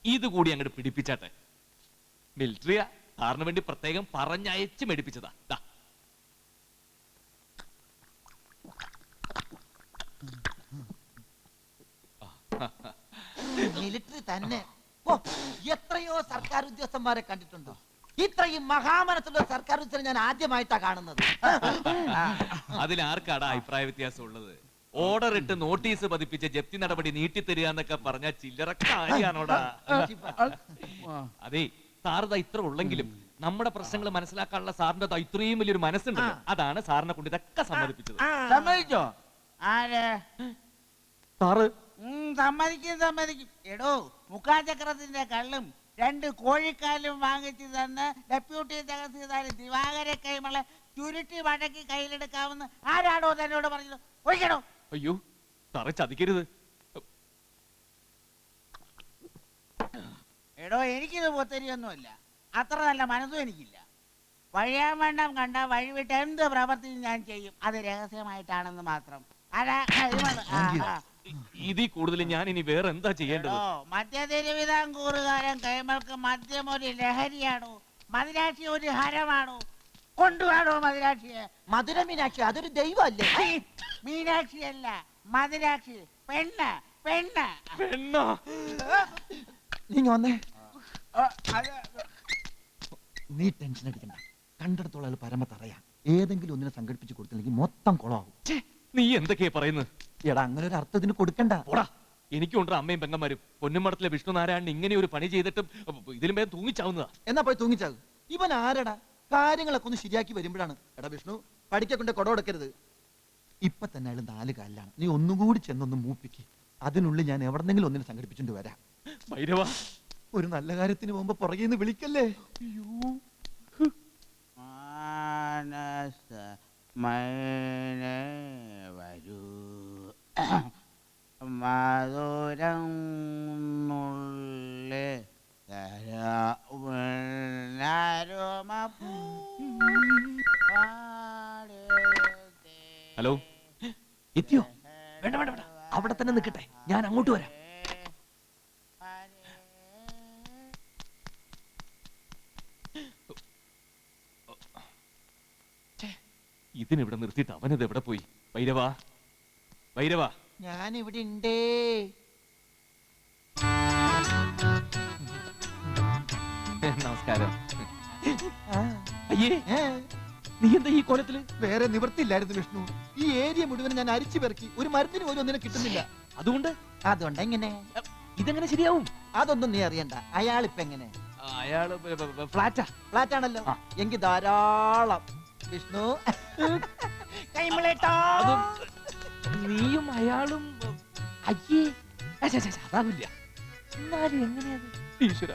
ഇത് കൂടി അങ്ങോട്ട് പിടിപ്പിച്ചാട്ടെ. മിലിറ്ററിയാ, സാറിന് വേണ്ടി പ്രത്യേകം പറഞ്ഞയച്ച് മേടിപ്പിച്ചതാ. മിലിറ്ററി തന്നെ. എത്രയോ സർക്കാർ ഉദ്യോഗസ്ഥന്മാരെ കണ്ടിട്ടുണ്ടോ? ഇത്രയും മഹാമനത്തുള്ള സർക്കാർ ഉദ്യോഗസ്ഥരെ ഞാൻ ആദ്യമായിട്ടാ കാണുന്നത്. അതിലാർക്കാടാ അഭിപ്രായ വ്യത്യാസം ഉള്ളത്? ഓർഡർ ഇട്ട് നോട്ടീസ് പതിപ്പിച്ച ജപ്തി നടപടി നീട്ടിത്തരിക എന്നൊക്കെ പറഞ്ഞ ചില്ലറ കാര്യാണോടാ? അതെ, സാറിത ഇത്ര ഉള്ളെങ്കിലും നമ്മുടെ പ്രശ്നങ്ങൾ മനസ്സിലാക്കാനുള്ള സാറിന്റെ ഇത്രയും വലിയൊരു മനസ്സുണ്ടല്ലോ, അതാണ് സാറിനെ കൊണ്ട് ഇതൊക്കെ സമ്മതിപ്പിച്ചത്. സമ്മതിച്ചോ? ആര്? സാറ് സമ്മതിക്കും. എടോ, മുക്കാചക്രത്തിന്റെ കള്ളും 2 കോഴിക്കാലും വാങ്ങിച്ചു തന്ന് ഡെപ്യൂട്ടി തഹസീൽദാർ ദിവാകര കൈമളെ ചുരുട്ടി മടക്കി കയ്യിലെടുക്കാമെന്ന് ആരാടോ തന്നോട് പറഞ്ഞത്? ഒഴിക്കണോ? അയ്യോ, സാറെ ചതിക്കരുത്. എടോ, എനിക്കിത് പൊത്തരിയൊന്നുമില്ല, അത്ര നല്ല മനസ്സും എനിക്കില്ല. വഴിയാമണ്ണം കണ്ട വഴിവിട്ട് എന്ത് പ്രവർത്തിയും ഞാൻ ചെയ്യും, അത് രഹസ്യമായിട്ടാണെന്ന് മാത്രം. ഇതിൽ കൂടുതൽ ഞാൻ ഇനി വേറെ എന്താ ചെയ്യേണ്ടത്? മധ്യ തിരുവിതാംകൂറുകാരൻ കൈമൾക്ക് മദ്യം ഒരു ലഹരിയാണോ? മദിരാക്ഷി ഒരു ഹരമാണോ? കൊണ്ടുപോണോ മദിരാക്ഷിയെ? മധുര മീനാക്ഷി അതൊരു ദൈവല്ലേ? മീനാക്ഷി അല്ല, മദിരാക്ഷി. പെണ്ണ്. പെണ്ണോ? നീ വന്നേ. നീ ടെൻഷൻ അടിക്കണ്ട. കണ്ടെടുത്തോളം പരമത്തറിയാം. ഏതെങ്കിലും ഒന്നിനെ സംഘടിപ്പിച്ച് കൊടുത്തില്ലെങ്കിൽ മൊത്തം കുളമാവും. നീ എന്തൊക്കെയാ പറയുന്നത്? എടാ, അങ്ങനെ ഒരു അർത്ഥത്തിന് കൊടുക്കണ്ട. എനിക്കുണ്ട് അമ്മയും പെങ്ങന്മാരും. പൊന്നുമടത്തിലെ വിഷ്ണുനാരായണൻ ഇങ്ങനെ ഒരു പണി ചെയ്തിട്ടും ഇതിലും പേര് തൂങ്ങിച്ചാവുന്നതാ. എന്നാ പോയി തൂങ്ങിച്ചാകും. ഇവൻ ആരടാ? കാര്യങ്ങളൊക്കെ ഒന്ന് ശരിയാക്കി വരുമ്പോഴാണ്. എടാ വിഷ്ണു, പഠിക്കൊണ്ട് കൊടവെടുക്കരുത്. ഇപ്പൊ തന്നെ അയാൾ 4 കാലിലാണ്. നീ ഒന്നുകൂടി ചെന്നൊന്ന് മൂപ്പിക്ക്. അതിനുള്ളിൽ ഞാൻ എവിടെന്നെങ്കിലും ഒന്നിനെ സംഘടിപ്പിച്ചോണ്ട് വരാം. ഭൈരവ, ഒരു നല്ല കാര്യത്തിന് പോകുമ്പോ പുറകേന്ന് വിളിക്കല്ലേ. വരൂ മധുരം ഹലോ, എത്തിയോ? വേണ്ട, അവിടെ തന്നെ നിൽക്കട്ടെ, ഞാൻ അങ്ങോട്ട് വരാം. ഇതിനിവിടെ നിർത്തിയിട്ട് അവനത് എവിടെ പോയി? ഭൈരവ, ഞാൻ ഇവിടെ ഉണ്ടേ. നമസ്കാരം. അയ്യേ, നീ എന്താ ഈ കോലത്തില്? വേറെ നിവൃത്തിയില്ലായിരുന്നു വിഷ്ണു. ഈ ഏരിയ മുഴുവൻ ഞാൻ അരിച്ചു പെറുക്കി. ഒരു മരുന്നിന് പോലും ഒന്നിനെ കിട്ടുന്നില്ല. അതുകൊണ്ട് എങ്ങനെ ഇതെങ്ങനെ ശരിയാവും? അതൊന്നും നീ അറിയണ്ട. അയാളിപ്പ എങ്ങനെ? അയാള് ഫ്ലാറ്റ് ആണല്ലോ. എങ്കിൽ ധാരാളം. വിഷ്ണു, നീയും അയാളും? അയ്യേ, അതാവില്ല. എന്നാലും എങ്ങനെയത്? ഈശ്വര,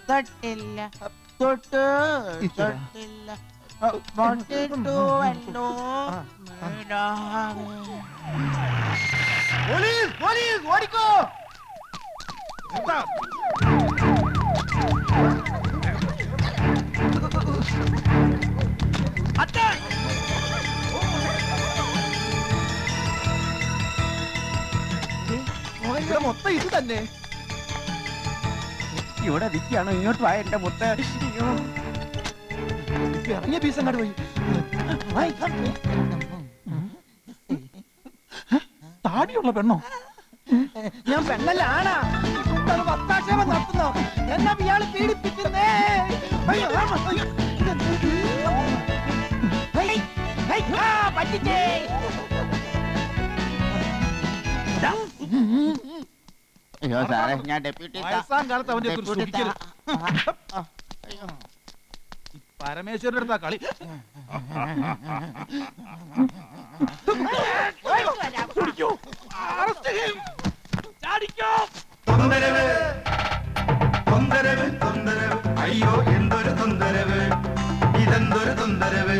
തൊട്ടില്ല പൊട്ടിട്ടുവല്ലോ. പോലീസ് ഓടിക്കോ. മൊത്തം ഇത് തന്നെ. ഇവിടെ നിൽക്കുകയാണോ? ഇങ്ങോട്ട് വാ എന്റെ മുത്ത്. ഇറങ്ങിയ പീസ് അങ്ങോട്ട് പോയി. താടിയുള്ള പെണ്ണോ? ഞാൻ പെണ്ണല്ല, ആണാ. വത്താക്ഷേപം നടത്തുന്നോ? എന്നാ ഇയാള് പീഡിപ്പിക്കുന്നേ. പറ്റിച്ചേ. അയ്യോ സാറേ, ഞാൻ ഡെപ്യൂട്ടി കാലത്ത് അവന്റെ പരമേശ്വരന്റെ അടുത്താ കളി. അയ്യോ, എന്തൊരു തൊന്തരവ്, ഇതെന്തൊരു തൊന്തരവ്.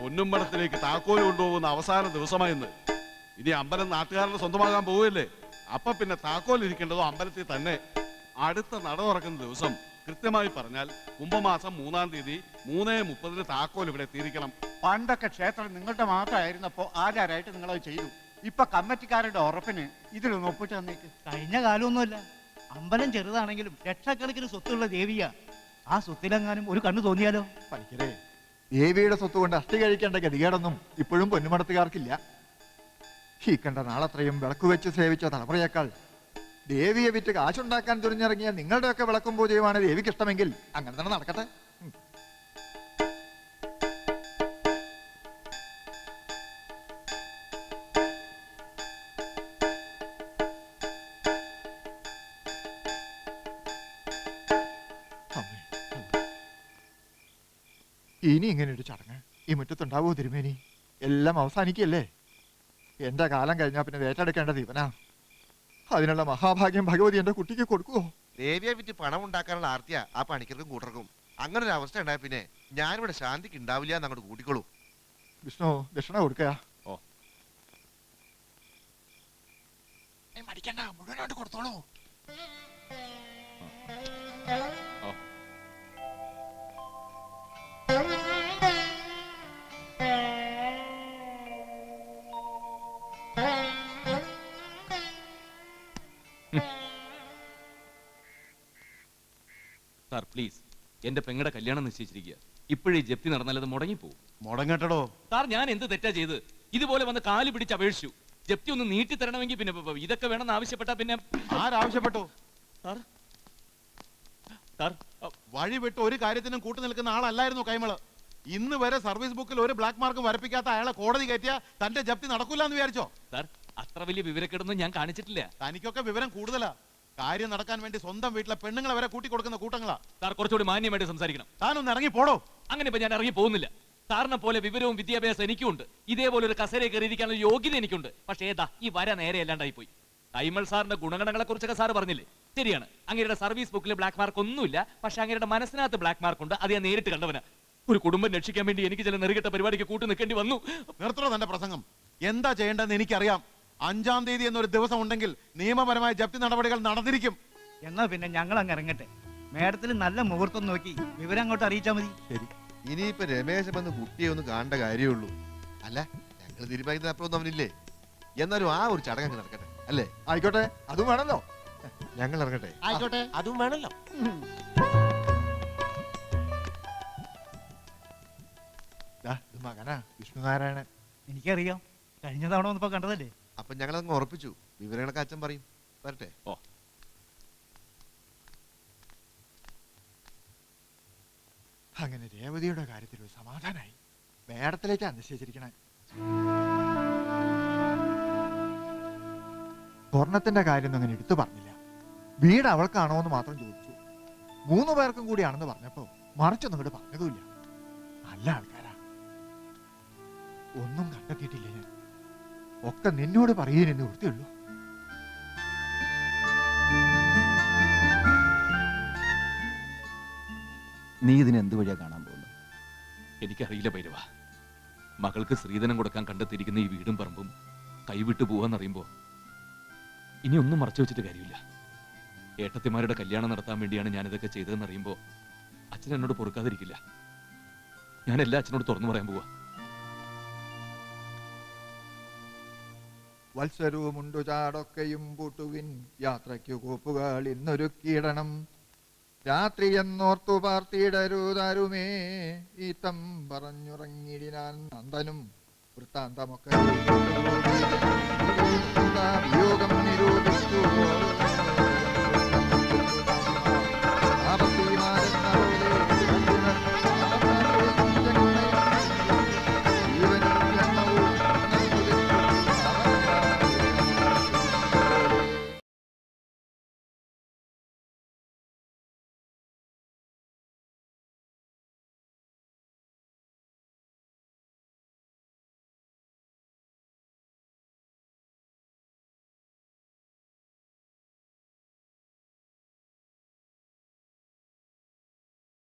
പൊന്നുമ്പടത്തിലേക്ക് താക്കോല് കൊണ്ടുപോകുന്ന അവസാന ദിവസമായിന്ന്. ഇനി അമ്പലം നാട്ടുകാരുടെ സ്വന്തമാകാൻ പോവുകയല്ലേ. അപ്പൊ പിന്നെ താക്കോൽ ഇരിക്കേണ്ടതോ അമ്പലത്തിൽ തന്നെ. അടുത്ത നട തുറക്കുന്ന ദിവസം കൃത്യമായി പറഞ്ഞാൽ കുംഭമാസം 3-ാം തീയതി 3:30 താക്കോൽ ഇവിടെ എത്തിയിരിക്കണം. പണ്ടൊക്കെ ക്ഷേത്രം നിങ്ങളുടെ മാത്രമായിരുന്നപ്പോ ആചാരമായിട്ട് നിങ്ങളത് ചെയ്തു. ഇപ്പൊ കമ്മിറ്റിക്കാരുടെ ഉറപ്പിന് ഇതിലൊന്ന് ഒപ്പിട്ട് തന്നേക്ക്. കഴിഞ്ഞ കാലമൊന്നുമല്ല. അമ്പലം ചെറുതാണെങ്കിലും ലക്ഷക്കണക്കിന് സ്വത്തുള്ള ദേവിയ. ആ സ്വത്തിലെങ്ങാനും ഒരു കണ്ണു തോന്നിയാലോ? പണിക്കരേ, ദേവിയുടെ സ്വത്ത് കൊണ്ട് അസ്ഥി കഴിക്കേണ്ട ഗതികേടൊന്നും ഇപ്പോഴും പൊന്നുമടത്തുകാർക്കില്ല. ഈ കണ്ട നാളത്രയും വിളക്ക് വെച്ച് സേവിച്ച തലമുറയേക്കാൾ ദേവിയെ വിറ്റ് കാശുണ്ടാക്കാൻ തുനിഞ്ഞിറങ്ങിയ നിങ്ങളുടെയൊക്കെ വിളക്കും പൂജയുമാണ് ദേവിക്ക് ഇഷ്ടമെങ്കിൽ അങ്ങനെ തന്നെ നടക്കട്ടെ. ഇനി ഇങ്ങനെ ഒരു ചടങ്ങ് ഈ മുറ്റത്തുണ്ടാവോ തിരുമേനി? എല്ലാം അവസാനിക്കല്ലേ. എന്റെ കാലം കഴിഞ്ഞാൽ പിന്നെ ഏറ്റെടുക്കേണ്ടത് ഇവനാ. അതിനുള്ള മഹാഭാഗ്യം ഭഗവതി എന്റെ കുട്ടിക്ക് കൊടുക്കുവോ? ദേവിയെ വിറ്റ് പണം ഉണ്ടാക്കാനുള്ള ആർത്തിയ ആ പണിക്കർക്കും കൂട്ടർക്കും. അങ്ങനെ ഒരു അവസ്ഥ ഉണ്ടായ പിന്നെ ഞാനിവിടെ ശാന്തിക്ക് ഉണ്ടാവില്ല എന്നങ്ങോട്ട് കൂട്ടിക്കോളൂ. വിഷ്ണു ദക്ഷിണ കൊടുക്കുക. ഓ. മടിക്കണ്ട, മുഴുവനായിട്ട് കൊടുത്തോളൂ. സാർ പ്ലീസ്, എന്റെ പെങ്ങളുടെ കല്യാണം നിശ്ചയിച്ചിരിക്കുക. ഇപ്പോഴേ ജപ്തി നടന്നാൽ അത് മുടങ്ങിപ്പോവും. മുടങ്ങട്ടടോ. സാർ ഞാൻ എന്ത് തെറ്റാ ചെയ്ത്? ഇതുപോലെ വന്ന് കാല് പിടിച്ച് അപേക്ഷിച്ചു. ജപ്തി ഒന്ന് നീട്ടി തരണമെങ്കിൽ പിന്നെ ഇതൊക്കെ വേണമെന്ന് ആവശ്യപ്പെട്ടാ പിന്നെ ആരാവശ്യപ്പെട്ടു? സാർ സാർ വഴി വിട്ട് ഒരു കാര്യത്തിനും കൂട്ടു നിൽക്കുന്ന ആളല്ലായിരുന്നു കൈമള്. ഇന്ന് വരെ സർവീസ് ബുക്കിൽ ഒരു ബ്ലാക്ക് മാർക്ക് വരപ്പിക്കാത്ത അയാളെ കോടതി കയറ്റിയ തന്റെ ജപ്തി നടക്കൂല എന്ന് വിചാരിച്ചോ? സാർ അത്ര വലിയ വിവരക്കേടൊന്നും ഞാൻ കാണിച്ചിട്ടില്ല. തനിക്കൊക്കെ വിവരം കൂടുതലാ. കാര്യം നടക്കാൻ വേണ്ടി സ്വന്തം വീട്ടിലെ പെണ്ണുങ്ങളെ വരെ കൂട്ടി കൊടുക്കുന്ന കൂട്ടങ്ങളാ. സാർ കുറച്ചുകൂടി മാന്യമായിട്ട് സംസാരിക്കണം. താനൊന്ന് ഇറങ്ങി പോടോ. അങ്ങനെ ഇപ്പൊ ഞാൻ ഇറങ്ങി പോകുന്നില്ല. സാറിനെ പോലെ വിവരവും വിദ്യാഭ്യാസം എനിക്കുണ്ട്. ഇതേപോലെ ഒരു കസേര കയറിയിരിക്കാനുള്ള യോഗ്യത എനിക്കുണ്ട്. പക്ഷേ ഏതാ ഈ വര നേരെ അല്ലാണ്ടായി പോയി. കൈമൾ സാറിന്റെ ഗുണഗണങ്ങളെ കുറിച്ചൊക്കെ സാറ് പറഞ്ഞില്ലേ? ശരിയാണ്, അങ്ങയുടെ സർവീസ് ബുക്കിൽ ബ്ലാക്ക് മാർക്ക് ഒന്നുമില്ല. പക്ഷെ അങ്ങയുടെ മനസ്സിനകത്ത് ബ്ലാക്ക് മാർക്ക് ഉണ്ട്. അത് ഞാൻ നേരിട്ട് കണ്ടവനാ. ഒരു കുടുംബം രക്ഷിക്കാൻ വേണ്ടി എനിക്ക് ചില നെറുകെട്ട പരിപാടിക്ക് കൂട്ടു നിൽക്കേണ്ടി വന്നു. നിർത്തണോ തന്റെ പ്രസംഗം? എന്താ ചെയ്യേണ്ടതെന്ന് എനിക്കറിയാം. 5-ാം തീയതി എന്നൊരു ദിവസം ഉണ്ടെങ്കിൽ നിയമപരമായ ജപ്തി നടപടികൾ നടന്നിരിക്കും. എന്നാ പിന്നെ ഞങ്ങൾ അങ്ങ് ഇറങ്ങട്ടെ. മേഡത്തിൽ നല്ല മുഹൂർത്തം നോക്കി വിവരം അങ്ങോട്ട് അറിയിച്ചാൽ മതി. ശരി. ഇനിയിപ്പൊ രമേശൻ വന്ന് കുട്ടിയെ ഒന്ന് കാണേണ്ട കാര്യമുള്ളൂ. അല്ല, ഞങ്ങൾ തീരുമാനിക്കുന്ന അപ്പുറം അവനില്ലേ? എന്നാലും ആ ഒരു ചടങ്ങ് നടക്കട്ടെ അല്ലേ? ആയിക്കോട്ടെ, അതും വേണല്ലോ. ഞങ്ങൾ ഇറങ്ങട്ടെ. ആയിക്കോട്ടെ, അതും വേണല്ലോ. ഇത് മകനാ വിഷ്ണുനാരായണൻ. എനിക്കറിയാം, കഴിഞ്ഞ തവണ ഒന്നിപ്പോ കണ്ടതല്ലേ. അപ്പൊ ഞങ്ങളങ്ങ് ഉറപ്പിച്ചു. വിവരങ്ങളൊക്കെ അച്ഛൻ പറയും. വരട്ടെ. ഓ, അങ്ങനെ രേവതിയുടെ കാര്യത്തിൽ ഒരു സമാധാനായി. മേടത്തിലേക്കാണ് നിശ്ചയിച്ചിരിക്കണേ. സ്വർണത്തിന്റെ കാര്യമൊന്നും അങ്ങനെ എടുത്തു പറഞ്ഞില്ല. വീട് അവൾക്കാണോ എന്ന് മാത്രം ചോദിച്ചു. 3 പേർക്കും കൂടിയാണെന്ന് പറഞ്ഞപ്പോ മറിച്ചൊന്നും ഇങ്ങോട്ട് പറഞ്ഞതുമില്ല. നല്ല ആൾക്കാരാ. ഒന്നും കണ്ടെത്തിയിട്ടില്ല ഞാൻ. ഒക്കെ നിന്നോട് പറയുന്നേ വൃത്തിയുള്ളൂ. നീ ഇതിന് എന്ത് വഴിയാ കാണാൻ പോകുന്നത്? എനിക്കറിയില്ല ഭൈരവ. മകൾക്ക് സ്ത്രീധനം കൊടുക്കാൻ കണ്ടെത്തിയിരിക്കുന്ന ഈ വീടും പറമ്പും കൈവിട്ടു പോവാന്നറിയുമ്പോ ഇനി ഒന്നും മറച്ചു വെച്ചിട്ട് കാര്യമില്ല. ഏട്ടത്തിമാരുടെ കല്യാണം നടത്താൻ വേണ്ടിയാണ് ഞാനിതൊക്കെ ചെയ്തതെന്നറിയുമ്പോ അച്ഛൻ എന്നോട് പൊറുക്കാതിരിക്കില്ല. ഞാൻ എല്ലാ അച്ഛനോട് തുറന്നു പറയാൻ പോവാ. വത്സരവുമുണ്ടു ചാടൊക്കെയും പൂട്ടുവിൻ, യാത്രയ്ക്കു കോപ്പുകൾ ഇന്നൊരുക്കിയിടണം. രാത്രി എന്നോർത്തു പാർത്തിടരുതാരുമേ, ഈത്തം പറഞ്ഞുറങ്ങിടിനാൻ നന്ദനും വൃത്താന്തമൊക്കെ